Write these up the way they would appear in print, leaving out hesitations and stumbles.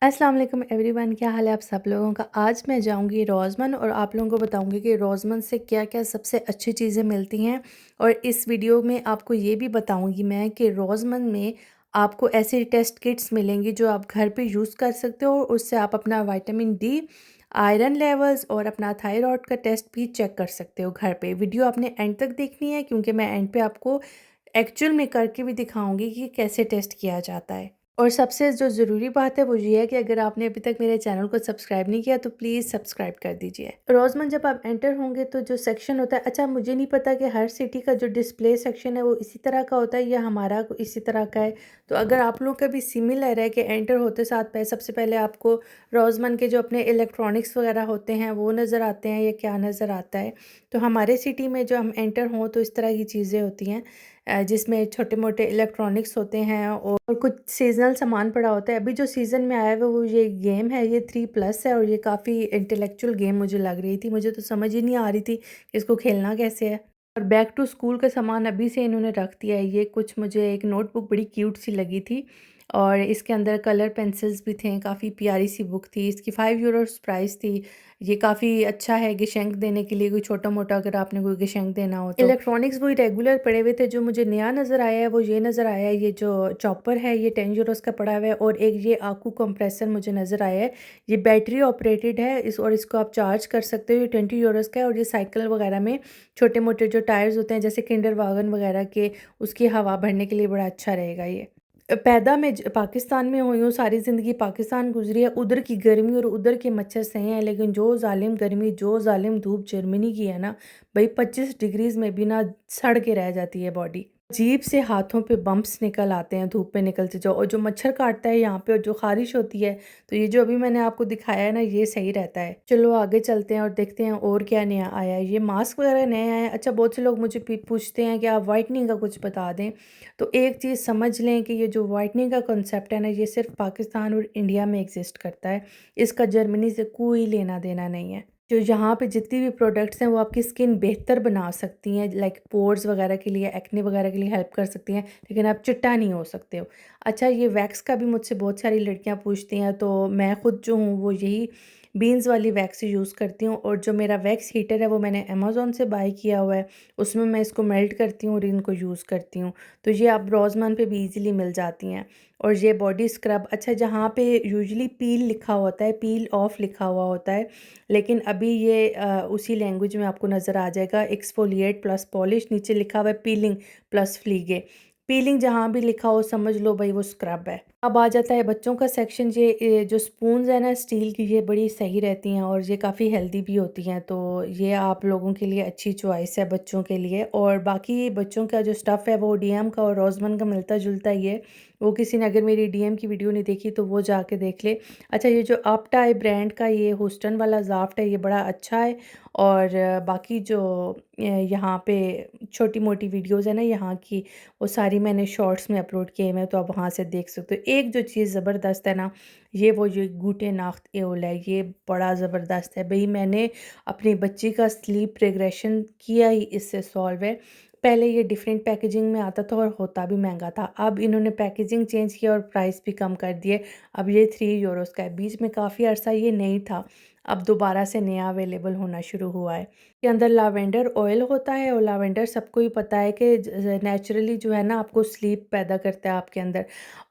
अस्सलाम वालेकुम एवरीवन, क्या हाल है आप सब लोगों का। आज मैं जाऊंगी रोज़मन और आप लोगों को बताऊंगी कि रोज़मन से क्या क्या सबसे अच्छी चीज़ें मिलती हैं। और इस वीडियो में आपको ये भी बताऊंगी मैं कि रोज़मन में आपको ऐसी टेस्ट किट्स मिलेंगी जो आप घर पे यूज़ कर सकते हो। उससे आप अपना विटामिन डी, आयरन लेवल्स और अपना थायराइड का टेस्ट भी चेक कर सकते हो घर पे। वीडियो आपने एंड तक देखनी है क्योंकि मैं एंड पे आपको एक्चुअल में करके भी दिखाऊंगी कि कैसे टेस्ट किया जाता है। और सबसे जो ज़रूरी बात है वो ये है कि अगर आपने अभी तक मेरे चैनल को सब्सक्राइब नहीं किया तो प्लीज़ सब्सक्राइब कर दीजिए। रोज़मन जब आप एंटर होंगे तो जो सेक्शन होता है, अच्छा मुझे नहीं पता कि हर सिटी का जो डिस्प्ले सेक्शन है वो इसी तरह का होता है या हमारा इसी तरह का है। तो अगर आप लोग का भी सिमिलर है कि एंटर होते साथ पहले सबसे पहले आपको रोज़मन के जो अपने इलेक्ट्रॉनिक्स वगैरह होते हैं वो नज़र आते हैं या क्या नज़र आता है। तो हमारे सिटी में जो हम एंटर हों तो इस तरह की चीज़ें होती हैं, जिसमें छोटे मोटे इलेक्ट्रॉनिक्स होते हैं और कुछ सीजनल सामान पड़ा होता है। अभी जो सीज़न में आया हुआ वो ये गेम है, ये 3+ है और ये काफ़ी इंटेलेक्चुअल गेम मुझे लग रही थी। मुझे तो समझ ही नहीं आ रही थी कि इसको खेलना कैसे है। और बैक टू स्कूल का सामान अभी से इन्होंने रख दिया है। ये कुछ मुझे एक नोटबुक बड़ी क्यूट सी लगी थी और इसके अंदर कलर पेंसिल्स भी थे। काफ़ी प्यारी सी बुक थी। इसकी 5 यूरोज़ प्राइस थी। ये काफ़ी अच्छा है गिशेंक देने के लिए, कोई छोटा-मोटा अगर आपने कोई गिशेंक देना हो तो। इलेक्ट्रॉनिक्स वही रेगुलर पड़े हुए थे। जो मुझे नया नज़र आया है वो ये नज़र आया है, ये जो चॉपर है ये 10 यूरोज़ का पड़ा हुआ है और एक ये आकू कंप्रेसर मुझे नज़र आया है। ये बैटरी ऑपरेटेड है और इसको आप चार्ज कर सकते हो। ये 20 यूरोज़ का है और ये साइकिल वगैरह में छोटे-मोटे जो टायर्स होते हैं जैसे किंडर वागन वगैरह के, उसकी हवा भरने के लिए बड़ा अच्छा रहेगा ये। पैदा मैं पाकिस्तान में हुई हूँ, सारी ज़िंदगी पाकिस्तान गुज़री है। उधर की गर्मी और उधर के मच्छर सहे हैं, लेकिन जो ज़ालिम गर्मी, जो ज़ालिम धूप जर्मनी की है ना, भई 25 डिग्रीज़ में भी ना सड़ के रह जाती है बॉडी। अजीब से हाथों पे बम्प्स निकल आते हैं धूप में निकलते जाओ और जो मच्छर काटता है यहाँ पे और जो ख़ारिश होती है, तो ये जो अभी मैंने आपको दिखाया है ना, ये सही रहता है। चलो आगे चलते हैं और देखते हैं और क्या नया आया है। ये मास्क वगैरह नए आए हैं। अच्छा, बहुत से लोग मुझे पूछते हैं कि आप व्हाइटनिंग का कुछ बता दें। तो एक चीज़ समझ लें कि ये जो वाइटनिंग का कॉन्सेप्ट है ना, ये सिर्फ पाकिस्तान और इंडिया में एग्जिस्ट करता है। इसका जर्मनी से कोई लेना देना नहीं है। जो यहाँ पे जितनी भी प्रोडक्ट्स हैं वो आपकी स्किन बेहतर बना सकती हैं, लाइक पोर्स वगैरह के लिए, एक्ने वगैरह के लिए हेल्प कर सकती हैं, लेकिन आप चिट्टा नहीं हो सकते हो। अच्छा, ये वैक्स का भी मुझसे बहुत सारी लड़कियाँ पूछती हैं, तो मैं खुद जो हूँ वो यही बीन्स वाली वैक्स यूज़ करती हूँ और जो मेरा वैक्स हीटर है वो मैंने अमेज़न से बाय किया हुआ है। उसमें मैं इसको मेल्ट करती हूँ और इनको यूज़ करती हूँ। तो ये आप रोज़मन पे भी ईज़िली मिल जाती हैं। और ये बॉडी स्क्रब, अच्छा जहाँ पे यूजुअली पील लिखा होता है, पील ऑफ लिखा हुआ होता है, लेकिन अभी ये उसी लैंग्वेज में आपको नज़र आ जाएगा। एक्सफोलिएट प्लस पॉलिश, नीचे लिखा हुआ है पीलिंग प्लस फ्लीगे। पीलिंग जहाँ भी लिखा हो समझ लो भाई वो स्क्रब है। अब आ जाता है बच्चों का सेक्शन। ये जो स्पून्स है ना स्टील की, ये बड़ी सही रहती हैं और ये काफ़ी हेल्दी भी होती हैं, तो ये आप लोगों के लिए अच्छी चॉइस है बच्चों के लिए। और बाकी बच्चों का जो स्टफ़ है वो डीएम का और रोज़मन का मिलता जुलता ही है। वो किसी ने अगर मेरी डीएम की वीडियो नहीं देखी तो वो जाके देख ले। अच्छा, ये जो अपटाई ब्रांड का ये हुस्टन वाला ज़ाफ्ट है, ये बड़ा अच्छा है। और बाकी जो यहाँ पे छोटी मोटी वीडियोज़ है ना यहाँ की, वो सारी मैंने शॉर्ट्स में अपलोड किए हैं, तो आप वहाँ से देख सकते हो। एक जो चीज़ ज़बरदस्त है ना, ये गूटे नाख्त एओल है, ये बड़ा ज़बरदस्त है। भई मैंने अपनी बच्ची का स्लीप रिग्रेशन किया ही इससे सॉल्व है। पहले ये डिफरेंट पैकेजिंग में आता था और होता भी महंगा था। अब इन्होंने पैकेजिंग चेंज किया और प्राइस भी कम कर दिए। अब ये 3 यूरोज़ का है। बीच में काफ़ी अर्सा ये नहीं था, अब दोबारा से नया अवेलेबल होना शुरू हुआ है। के अंदर लावेंडर ऑयल होता है और लावेंडर सबको ही पता है कि नेचुरली जो है ना आपको स्लीप पैदा करता है आपके अंदर।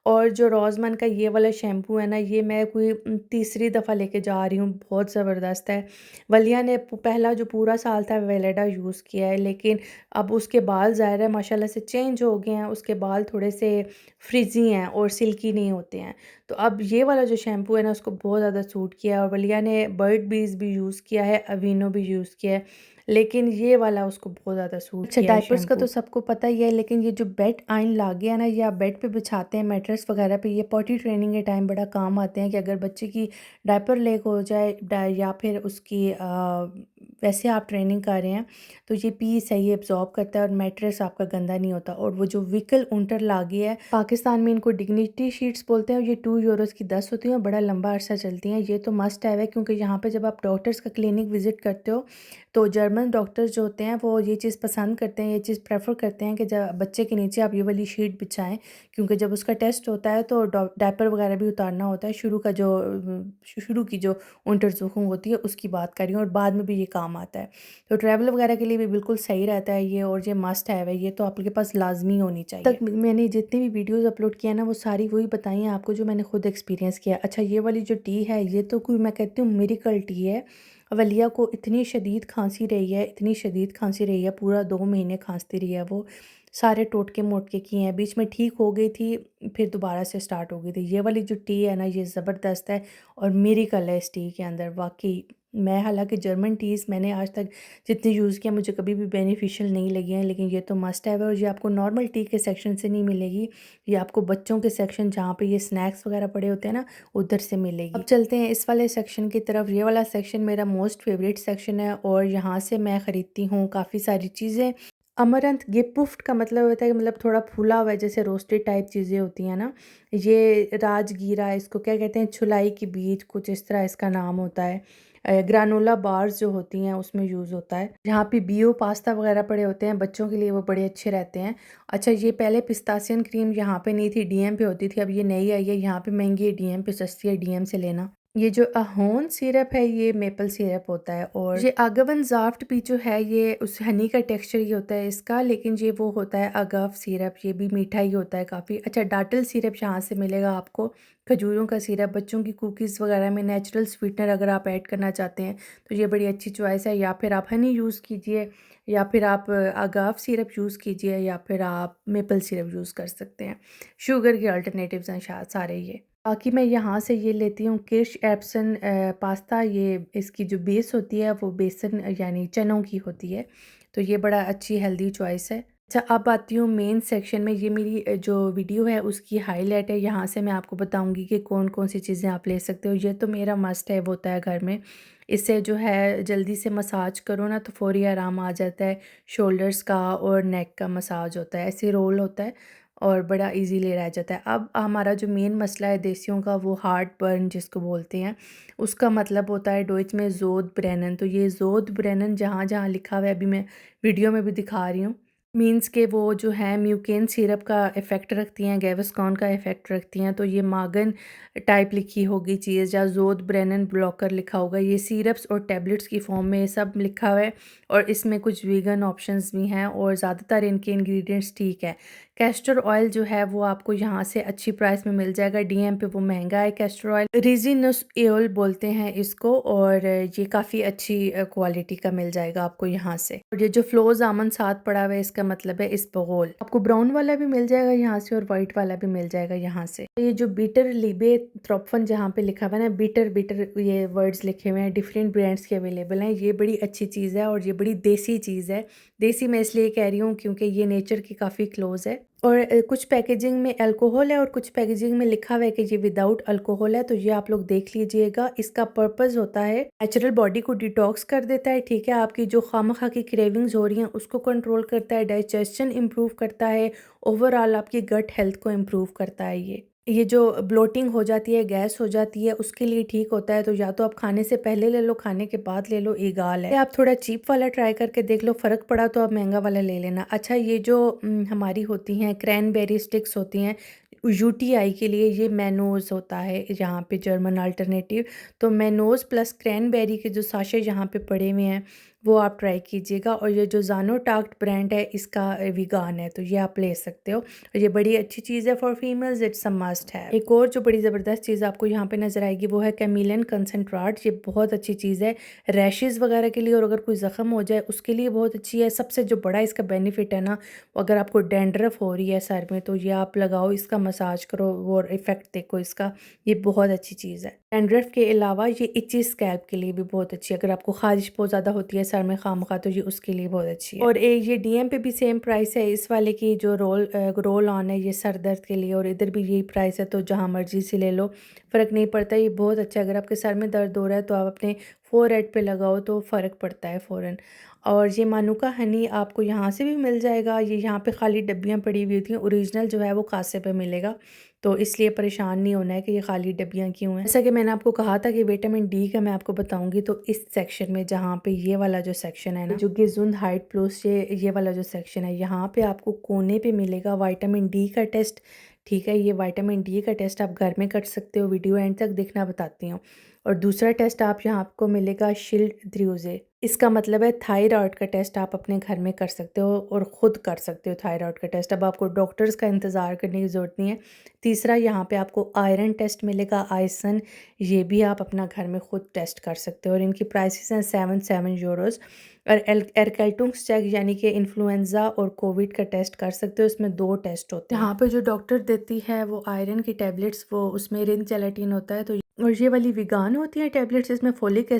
और जो रोज़मन का ये वाला शैम्पू है ना, ये मैं कोई तीसरी दफ़ा लेके जा रही हूँ, बहुत ज़बरदस्त है। वलिया ने पहला जो पूरा साल था वेलेडा यूज़ किया है, लेकिन अब उसके बाल ज़ाहिर है माशाल्लाह से चेंज हो गए हैं। उसके बाल थोड़े से फ्रिज़ी हैं और सिल्की नहीं होते हैं। तो अब ये वाला जो शैम्पू है ना उसको बहुत ज़्यादा सूट किया है। और वलिया ने बर्ड बीज़ भी यूज़ किया है, अवीनो भी यूज़ किया है, लेकिन ये वाला उसको बहुत ज़्यादा सूट अच्छा, किया है डायपर्स का तो सबको पता ही है, लेकिन ये जो बेड आइन लागे है ना, ये आप बेड पे बिछाते हैं मैट्रेस वगैरह पे, ये पॉटी ट्रेनिंग के टाइम बड़ा काम आते हैं कि अगर बच्चे की डायपर लीक हो जाए या फिर उसकी वैसे आप ट्रेनिंग कर रहे हैं तो ये पीस है, ये एब्जॉर्ब करता है और मैट्रेस आपका गंदा नहीं होता। और वो जो विकल इंटरलॉक है, पाकिस्तान में इनको डिग्निटी शीट्स बोलते हैं और ये 2 यूरोज़ की 10 होती हैं और बड़ा लंबा अरसा चलती हैं। ये तो मस्ट हैव है क्योंकि यहाँ पे जब आप डॉक्टर्स का क्लिनिक विजिट करते हो तो जर्मन डॉक्टर्स जो होते हैं वो ये चीज़ पसंद करते हैं, ये चीज़ प्रेफर करते हैं कि जब बच्चे के नीचे आप ये वाली शीट बिछाएं, क्योंकि जब उसका टेस्ट होता है तो डायपर वगैरह भी उतारना होता है। शुरू की जो untersuchung होती है उसकी बात कर रही हूँ, और बाद में भी ये काम आता है। तो ट्रैवल वगैरह के लिए भी बिल्कुल सही रहता है ये, और ये मस्ट हैव है, ये तो आपके पास लाजमी होनी चाहिए। तक मैंने जितनी भी वीडियोस अपलोड किया ना वो सारी वही बताई हैं आपको जो मैंने खुद एक्सपीरियंस किया। अच्छा, ये वाली जो टी है ये तो कोई, मैं कहती हूँ मिरेकल टी है। वलिया को इतनी शदीद खांसी रही है, इतनी शदीद खांसी रही है, पूरा 2 महीने खांसती रही है वो। सारे टोटके मोटके किए हैं, बीच में ठीक हो गई थी, फिर दोबारा से स्टार्ट हो गई थी। ये वाली जो टी है ना ये ज़बरदस्त है और मिरेकल है इस टी के अंदर वाक़ई। मैं हालांकि जर्मन टीज़ मैंने आज तक जितनी यूज़ किया मुझे कभी भी बेनिफिशियल नहीं लगी हैं, लेकिन ये तो मस्ट है। और ये आपको नॉर्मल टी के सेक्शन से नहीं मिलेगी, ये आपको बच्चों के सेक्शन जहाँ पे ये स्नैक्स वगैरह पड़े होते हैं ना उधर से मिलेगी। अब चलते हैं इस वाले सेक्शन की तरफ। ये वाला सेक्शन मेरा मोस्ट फेवरेट सेक्शन है और यहाँ से मैं ख़रीदती हूँ काफ़ी सारी चीज़ें। अमरंथ गिपुफ्ट का मतलब होता है कि मतलब थोड़ा फूला हुआ है, जैसे रोस्टेड टाइप चीज़ें होती हैं ना। ये राजगीरा, इसको क्या कहते हैं, छुलाई की बीज, कुछ इस तरह इसका नाम होता है। ग्रानोला बार्स जो होती हैं उसमें यूज़ होता है। यहाँ पे बियो पास्ता वगैरह पड़े होते हैं बच्चों के लिए, वो बड़े अच्छे रहते हैं। अच्छा, ये पहले पिस्ताशियन क्रीम यहाँ पे नहीं थी, डीएम पे होती थी, अब ये नई आई है, यहाँ पे महंगी है, डीएम पे सस्ती है, डीएम से लेना। ये जो अहोन सिरप है ये मेपल सिरप होता है, और ये आगवन जाफ्ट भी जो है ये उस हनी का टेक्सचर ही होता है इसका, लेकिन ये वो होता है अगव सिरप, ये भी मीठा ही होता है काफ़ी। अच्छा, डाटल सिरप यहाँ से मिलेगा आपको, खजूरों का सिरप, बच्चों की कुकीज़ वगैरह में नेचुरल स्वीटनर अगर आप ऐड करना चाहते हैं तो ये बड़ी अच्छी चॉइस है। या फिर आप हनी यूज़ कीजिए, या फिर आप अगाव सिरप यूज़ कीजिए, या फिर आप मेपल सिरप यूज़ कर सकते हैं। शुगर के अल्टरनेटिव्स हैं शायद सारे ये। बाकी मैं यहाँ से ये लेती हूँ किर्श एप्सन पास्ता। ये इसकी जो बेस होती है वो बेसन यानी चनों की होती है, तो ये बड़ा अच्छी हेल्दी चॉइस है। अच्छा, अब आती हूँ मेन सेक्शन में। ये मेरी जो वीडियो है उसकी हाईलाइट है, यहाँ से मैं आपको बताऊँगी कि कौन कौन सी चीज़ें आप ले सकते हो। ये तो मेरा मस्ट है होता है घर में, इससे जो है जल्दी से मसाज करो ना तो फौरी आराम आ जाता है। शोल्डर्स का और नेक का मसाज होता है, ऐसे रोल होता है और बड़ा इजीली रह जाता है। अब हमारा जो मेन मसला है देसियों का, वो हार्ट बर्न जिसको बोलते हैं, उसका मतलब होता है डोइच में ज़ोद ब्रेनन। तो ये ज़ोद ब्रेनन जहाँ जहाँ लिखा हुआ है, अभी मैं वीडियो में भी दिखा रही हूँ, मीन्स के वो जो है म्यूकेन सिरप का इफ़ेक्ट रखती हैं, गैवस्कॉन का इफ़ेक्ट रखती हैं। तो ये मागन टाइप लिखी होगी चीज़, या जोद ब्रेनन ब्लॉकर लिखा होगा। ये सिरप्स और टैबलेट्स की फॉर्म में सब लिखा हुआ है, और इसमें कुछ वीगन ऑप्शंस भी हैं, और ज़्यादातर इनके इंग्रेडिएंट्स ठीक है। कैस्टर ऑयल जो है वो आपको यहाँ से अच्छी प्राइस में मिल जाएगा, डीएम पे वो महंगा है कैस्टर ऑयल, रिजिनस ऑयल बोलते हैं इसको, और ये काफ़ी अच्छी क्वालिटी का मिल जाएगा आपको यहाँ से। और ये जो फ्लोज आमन साथ पड़ा हुआ है इसका मतलब है इसबगोल, आपको ब्राउन वाला भी मिल जाएगा यहाँ से और वाइट वाला भी मिल जाएगा यहाँ से। ये जो बीटर लिबे थ्रोपफन जहाँ पे लिखा हुआ है ना, बीटर बीटर ये वर्ड्स लिखे हुए हैं, डिफरेंट ब्रांड्स के अवेलेबल हैं। ये बड़ी अच्छी चीज़ है और ये बड़ी देसी चीज़ है। देसी मैं इसलिए कह रही हूँ क्योंकि ये नेचर की काफ़ी क्लोज है। और कुछ पैकेजिंग में अल्कोहल है और कुछ पैकेजिंग में लिखा हुआ है कि ये विदाउट अल्कोहल है, तो ये आप लोग देख लीजिएगा। इसका पर्पस होता है नेचुरल बॉडी को डिटॉक्स कर देता है, ठीक है, आपकी जो खामखा की क्रेविंग्स हो रही हैं उसको कंट्रोल करता है, डाइजेशन इम्प्रूव करता है, ओवरऑल आपकी गट हेल्थ को इम्प्रूव करता है। ये जो ब्लोटिंग हो जाती है, गैस हो जाती है, उसके लिए ठीक होता है। तो या तो आप खाने से पहले ले लो, खाने के बाद ले लो, ईगाल है। आप थोड़ा चीप वाला ट्राई करके देख लो, फ़र्क पड़ा तो आप महंगा वाला ले लेना। अच्छा, ये जो हमारी होती हैं क्रैनबेरी स्टिक्स होती हैं यूटीआई के लिए, ये मैनोज होता है यहाँ पे जर्मन अल्टरनेटिव। तो मैनोज प्लस क्रैनबेरी के जो साशे यहाँ पे पड़े हुए हैं वो आप ट्राई कीजिएगा। और ये जो ज़ानोटाक्ट ब्रांड है इसका वीगान है, तो ये आप ले सकते हो, और ये बड़ी अच्छी चीज़ है for females, it's a must है। एक और जो बड़ी ज़बरदस्त चीज़ आपको यहाँ पे नज़र आएगी वो है कैमिलन कंसनट्रेट। ये बहुत अच्छी चीज़ है रैशेज़ वगैरह के लिए, और अगर कोई ज़ख्म हो जाए उसके लिए बहुत अच्छी है। सबसे जो बड़ा इसका बेनिफिट है ना, अगर आपको डैंड्रफ हो रही है सर में तो ये आप लगाओ, इसका मसाज करो, वो इफ़ेक्ट देखो इसका, ये बहुत अच्छी चीज़ है। डैंड्रफ के अलावा ये इची स्कैल्प के लिए भी बहुत अच्छी है। अगर आपको खारिश बहुत ज़्यादा होती है सर में खामखा, तो ये उसके लिए बहुत अच्छी है। और ये डीएम पे भी सेम प्राइस है इस वाले की, जो रोल ऑन है ये सर दर्द के लिए, और इधर भी यही प्राइस है, तो जहाँ मर्जी से ले लो, फ़र्क नहीं पड़ता। ये बहुत अच्छा है, अगर आपके सर में दर्द हो रहा है तो आप अपने फोरहेड पे लगाओ तो फ़र्क पड़ता है फ़ौरन। और ये मानुका हनी आपको यहाँ से भी मिल जाएगा, ये यहाँ पे खाली डब्बियाँ पड़ी हुई होती हैं, ओरिजिनल जो है वो कासे पे मिलेगा, तो इसलिए परेशान नहीं होना है कि ये खाली डब्बियाँ क्यों हैं। जैसा कि मैंने आपको कहा था कि विटामिन डी का मैं आपको बताऊंगी, तो इस सेक्शन में जहाँ पे ये वाला जो सेक्शन है ना, जो गिजुंद हाइट प्लस ये वाला जो सेक्शन है, यहाँ पे आपको कोने पे मिलेगा विटामिन डी का टेस्ट। ठीक है, ये विटामिन डी का टेस्ट आप घर में कर सकते हो, वीडियो एंड तक देखना, बताती हूँ। और दूसरा टेस्ट आप यहाँ आपको मिलेगा शील्ड ध्रुजे, इसका मतलब है थायराइड का टेस्ट आप अपने घर में कर सकते हो और ख़ुद कर सकते हो थायराइड का टेस्ट, अब आपको डॉक्टर्स का इंतज़ार करने की ज़रूरत नहीं है। तीसरा यहाँ पे आपको आयरन टेस्ट मिलेगा, आयसन, ये भी आप अपना घर में ख़ुद टेस्ट कर सकते हो, और इनकी प्राइसेस हैं 7 यूरोज़। और एरकैल्टुंग्स चेक यानी कि इन्फ्लुएंज़ा और कोविड का टेस्ट कर सकते हो, इसमें 2 टेस्ट होते हैं। यहाँ पे जो डॉक्टर देती है वो आयरन की टैबलेट्स, वो उसमें रिन जेलेटिन होता है, तो और ये वाली वीगान होती है टैबलेट्स, इसमें फोलिक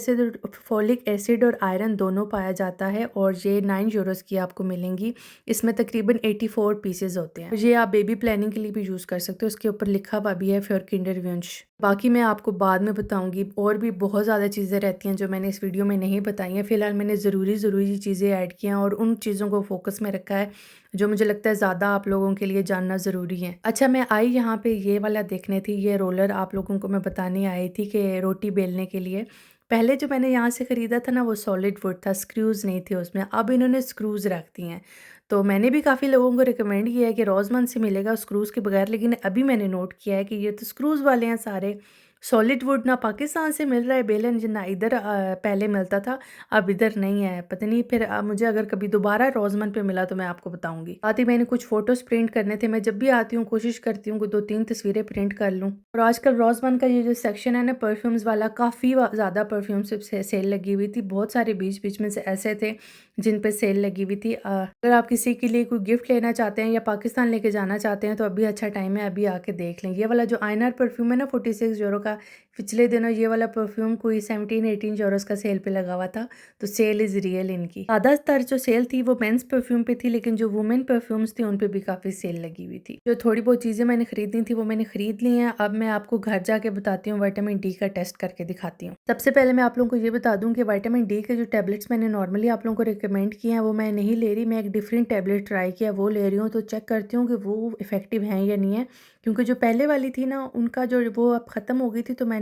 एसिड और आयरन दोनों पाया जाता है, और ये 9 यूरोज़ की आपको मिलेंगी। इसमें तकरीबन 84 पीसेज होते हैं। ये आप बेबी प्लानिंग के लिए भी यूज़ कर सकते हो, उसके ऊपर लिखा हुआ भी है फॉर किंडरवुंश। बाकी मैं आपको बाद में बताऊंगी, और भी बहुत ज़्यादा चीज़ें रहती हैं जो मैंने इस वीडियो में नहीं बताई हैं। फ़िलहाल मैंने ज़रूरी चीज़ें ऐड की हैं और उन चीज़ों को फोकस में रखा है जो मुझे लगता है ज़्यादा आप लोगों के लिए जानना ज़रूरी है। अच्छा, मैं आई यहाँ पे ये वाला देखने थी, ये रोलर आप लोगों को मैं बताने आई थी कि रोटी बेलने के लिए। पहले जो मैंने यहाँ से ख़रीदा था ना वो सॉलिड वुड था, स्क्रूज़ नहीं थे उसमें, अब इन्होंने स्क्रूज़ रख दी हैं। तो मैंने भी काफ़ी लोगों को रिकमेंड किया है कि रोज़मन से मिलेगा स्क्रूज़ के बगैर, लेकिन अभी मैंने नोट किया है कि ये तो स्क्रूज़ वाले हैं सारे। सॉलिड वुड ना पाकिस्तान से मिल रहा है बेलन, ना इधर पहले मिलता था, अब इधर नहीं है, पता नहीं। फिर मुझे अगर कभी दोबारा रोज़मन पे मिला तो मैं आपको बताऊंगी। साथ ही मैंने कुछ फ़ोटोज़ प्रिंट करने थे, मैं जब भी आती हूँ कोशिश करती हूँ कि 2-3 तस्वीरें प्रिंट कर लूँ। और आजकल रोज़मन का ये जो सेक्शन है ना परफ्यूम्स वाला, काफ़ी ज़्यादा परफ्यूम्स से सेल लगी हुई थी, बहुत सारे बीच में से ऐसे थे जिन पे सेल लगी हुई थी। अगर आप किसी के लिए कोई गिफ्ट लेना चाहते हैं या पाकिस्तान लेके जाना चाहते हैं तो अभी अच्छा टाइम है, अभी आके देख लें। ये वाला जो आयनर परफ्यूम है ना 46 यूरो का, पिछले दिनों ये वाला परफ्यूम कोई 17-18 यूरोज़ का सेल पे लगा हुआ था, तो सेल इज़ रियल इनकी। ज़्यादातर जो सेल थी वो मेंस परफ्यूम पे थी, लेकिन जो वुमेन परफ्यूम्स थी उन पे भी काफ़ी सेल लगी हुई थी। जो थोड़ी बहुत चीज़ें मैंने खरीदनी थी वो मैंने खरीद ली हैं। अब मैं आपको घर जाके बताती हूँ, विटामिन डी का टेस्ट करके दिखाती हूँ। सबसे पहले मैं आप लोगों को ये बता दूँ कि विटामिन डी के जो टैबलेट्स मैंने नॉर्मली आप लोगों को रिकमेंड किए हैं वो मैं नहीं ले रही, मैं एक डिफरेंट टैबलेट ट्राई किया वो ले रही हूँ, तो चेक करती हूँ कि वो इफ़ेक्टिव हैं या नहीं है, क्योंकि जो पहले वाली थी ना उनका जो वो अब ख़त्म हो गई थी, तो मैंने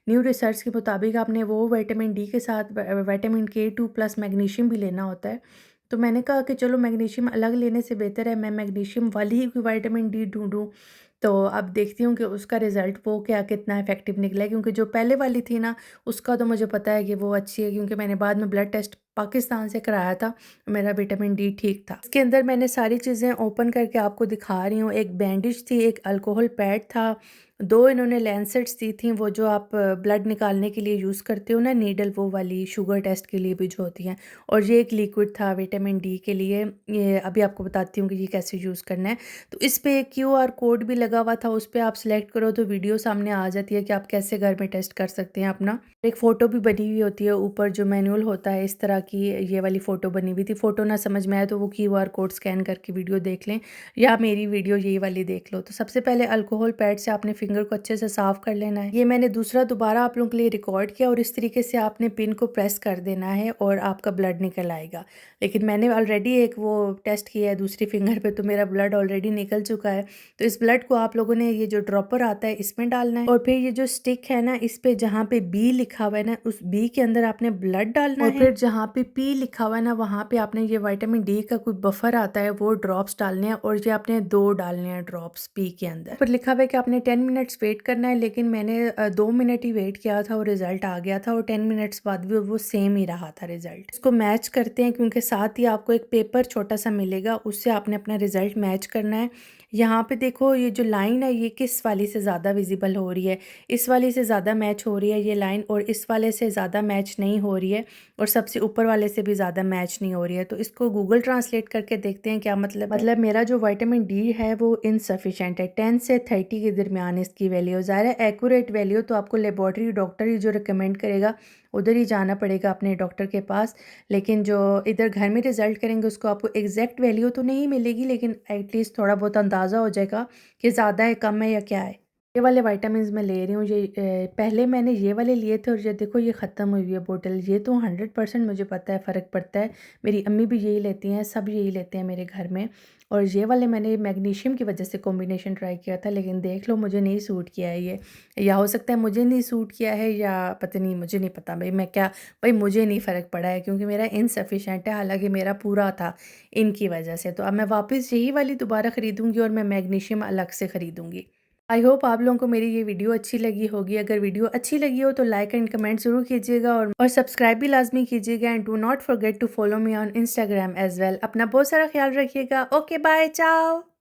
न्यू रिसर्च के मुताबिक आपने वो विटामिन डी के साथ विटामिन K2 प्लस मैग्नीशियम भी लेना होता है। तो मैंने कहा कि चलो मैग्नीशियम अलग लेने से बेहतर है मैं मैग्नीशियम वाली ही कोई विटामिन डी ढूंढूं। तो अब देखती हूँ कि उसका रिज़ल्ट वो क्या कितना इफेक्टिव निकला है, क्योंकि जो पहले वाली थी ना उसका तो मुझे पता है कि वो अच्छी है, क्योंकि मैंने बाद में ब्लड टेस्ट पाकिस्तान से कराया था, मेरा विटामिन डी ठीक था। इसके अंदर मैंने सारी चीज़ें ओपन करके आपको दिखा रही हूँ। एक बैंडेज थी, एक अल्कोहल पैड था, 2 इन्होंने लैंसेट्स दी थी, वो जो आप ब्लड निकालने के लिए यूज़ करते हो ना नीडल, वो वाली शुगर टेस्ट के लिए भी जो होती हैं, और ये एक लिक्विड था विटामिन डी के लिए। ये अभी आपको बताती हूँ कि ये कैसे यूज़ करना है। तो इस पे एक QR कोड भी लगा हुआ था, उस पर आप सेलेक्ट करो तो वीडियो सामने आ जाती है कि आप कैसे घर में टेस्ट कर सकते हैं अपना। एक फ़ोटो भी बनी हुई होती है ऊपर, जो मैनुअल होता है इस तरह की, ये वाली फ़ोटो बनी हुई थी। फ़ोटो ना समझ में आए तो वो QR कोड स्कैन करके वीडियो देख लें, या मेरी वीडियो यही वाली देख लो। तो सबसे पहले अल्कोहल पैड से आपने फिंगर को अच्छे से साफ़ कर लेना है। ये मैंने दूसरा दोबारा आप लोगों के लिए रिकॉर्ड किया, और इस तरीके से आपने पिन को प्रेस कर देना है और आपका ब्लड निकल आएगा। लेकिन मैंने ऑलरेडी एक वो टेस्ट किया है दूसरी फिंगर पे, तो मेरा ब्लड ऑलरेडी निकल चुका है। तो इस ब्लड को आप लोगों ने ये जो ड्रॉपर आता है इसमें डालना है, और फिर ये जो स्टिक है ना इस पे जहाँ पे बी लिखा हुआ है ना उस बी के अंदर आपने ब्लड डालना है, और फिर जहाँ पे पी लिखा हुआ है ना वहाँ पे आपने ये विटामिन डी का कोई बफर आता है वो ड्रॉप्स डालने हैं, और ये आपने 2 डालने हैं ड्रॉप्स पी के अंदर। फिर लिखा हुआ है कि आपने 10 मिनट्स वेट करना है, लेकिन मैंने 2 मिनट ही वेट किया था और रिजल्ट आ गया था, और 10 मिनट्स बाद भी वो सेम ही रहा था रिजल्ट। इसको मैच करते हैं, क्योंकि साथ ही आपको एक पेपर छोटा सा मिलेगा, उससे आपने अपना रिजल्ट मैच करना है। यहाँ पे देखो ये जो लाइन है ये किस वाली से ज़्यादा विजिबल हो रही है, इस वाली से ज़्यादा मैच हो रही है ये लाइन, और इस वाले से ज़्यादा मैच नहीं हो रही है, और सबसे ऊपर वाले से भी ज़्यादा मैच नहीं हो रही है। तो इसको गूगल ट्रांसलेट करके देखते हैं क्या मतलब मेरा जो विटामिन डी है वो इनसफिशेंट है, 10 से 30 के दरमियान इसकी वैल्यू। ज़ाहिर है एक्यूरेट वैल्यू तो आपको लेबॉर्ट्री डॉक्टर ही जो रिकमेंड करेगा उधर ही जाना पड़ेगा अपने डॉक्टर के पास। लेकिन जो इधर घर में रिज़ल्ट करेंगे उसको आपको एग्जैक्ट वैल्यू तो नहीं मिलेगी, लेकिन एटलीस्ट थोड़ा बहुत अंदाज़ा हो जाएगा कि ज़्यादा है, कम है या क्या है। ये वाले विटामिन्स मैं ले रही हूँ, ये पहले मैंने ये वाले लिए थे और ये देखो ये ख़त्म हुई हुई है बोतल। ये तो 100% मुझे पता है फ़र्क पड़ता है। मेरी अम्मी भी यही लेती हैं, सब यही लेते हैं मेरे घर में। और ये वाले मैंने मैग्नीशियम की वजह से कॉम्बिनेशन ट्राई किया था, लेकिन देख लो मुझे नहीं सूट किया है ये। या हो सकता है मुझे नहीं सूट किया है, या पता नहीं, मुझे नहीं पता भाई मैं क्या। भाई मुझे नहीं फ़र्क पड़ा है क्योंकि मेरा इनसफिशेंट है, हालाँकि मेरा पूरा था इनकी वजह से। तो अब मैं वापस यही वाली दोबारा ख़रीदूँगी और मैं मैग्नीशियम अलग से ख़रीदूँगी। आई होप आप लोगों को मेरी ये वीडियो अच्छी लगी होगी। अगर वीडियो अच्छी लगी हो तो लाइक एंड कमेंट ज़रूर कीजिएगा और सब्सक्राइब भी लाजमी कीजिएगा। And do not forget to follow me on Instagram as well. अपना बहुत सारा ख्याल रखिएगा। ओके बाय, चाओ।